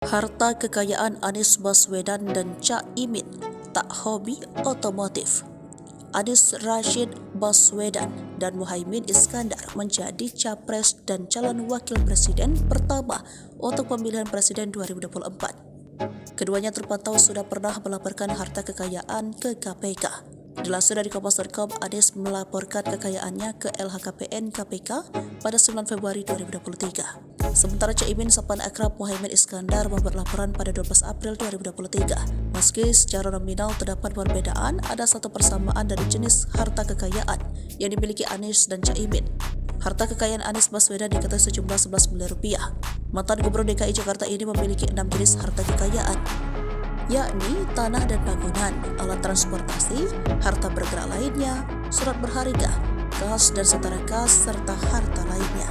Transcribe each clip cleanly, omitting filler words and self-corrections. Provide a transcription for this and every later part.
Harta kekayaan Anies Baswedan dan Cak Imin tak hobi otomotif. Anies Rashid Baswedan dan Muhaimin Iskandar menjadi capres dan calon wakil presiden pertama untuk pemilihan presiden 2024. Keduanya terpantau sudah pernah melaporkan harta kekayaan ke KPK. Dilansir dari Kompas.com, Anies melaporkan kekayaannya ke LHKPN KPK pada 9 Februari 2023. Sementara Cak Imin sapaan akrab Muhaimin Iskandar membuat laporan pada 12 April 2023. Meski secara nominal terdapat perbedaan, ada satu persamaan dari jenis harta kekayaan yang dimiliki Anies dan Cak Imin. Harta kekayaan Anies Baswedan diketahui sejumlah 11 miliar rupiah. Mantan Gubernur DKI Jakarta ini memiliki 6 jenis harta kekayaan, yakni tanah dan bangunan, alat transportasi, harta bergerak lainnya, surat berharga, kas dan setara kas, serta harta lainnya.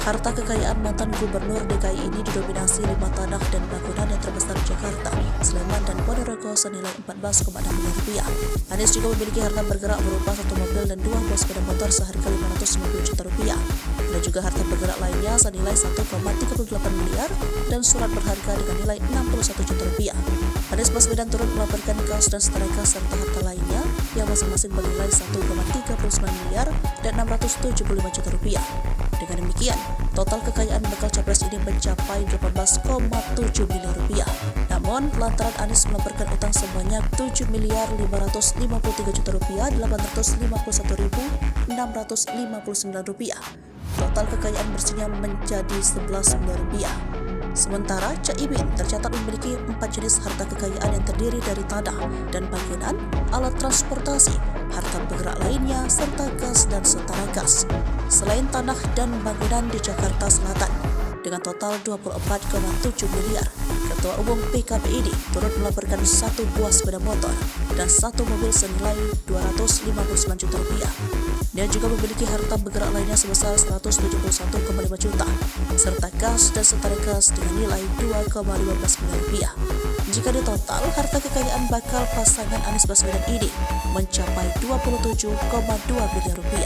Harta kekayaan mantan Gubernur DKI ini didominasi 5 tanah dan bangunan yang terbesar di Jakarta, Sleman, dan Ponorogo senilai 14,6 miliar rupiah. Anies juga memiliki harta bergerak berupa 1 mobil dan 2 buah sepeda motor seharga 550 juta rupiah. Dan juga harta bergerak lainnya senilai 1,38 miliar dan surat berharga dengan nilai 61 juta rupiah. Anies Baswedan turut melaporkan kas dan setara kas serta harta lainnya yang masing-masing bernilai 1,39 miliar dan 675 juta rupiah. Dengan demikian, total kekayaan bakal capres ini mencapai 18,7 miliar rupiah. Namun, lantaran Anies melaporkan utang sebanyak 7 miliar 553 juta rupiah 851.659 rupiah. Total kekayaan bersihnya menjadi 11 miliar rupiah. Sementara Cak Imin tercatat memiliki 4 jenis harta kekayaan yang terdiri dari tanah dan bangunan, alat transportasi, harta bergerak lainnya, serta gas dan setara gas. Selain tanah dan bangunan di Jakarta Selatan, dengan total 24,7 miliar, Ketua Umum PKB ini turut melaporkan 1 buah sepeda motor dan 1 mobil senilai 259 juta rupiah. Dia juga memiliki harta bergerak lainnya sebesar 171,5 juta, serta kas dan setara kas dengan nilai 2,15 miliar rupiah. Jika ditotal, harta kekayaan bakal pasangan Anies Baswedan ini mencapai 27,2 miliar rupiah.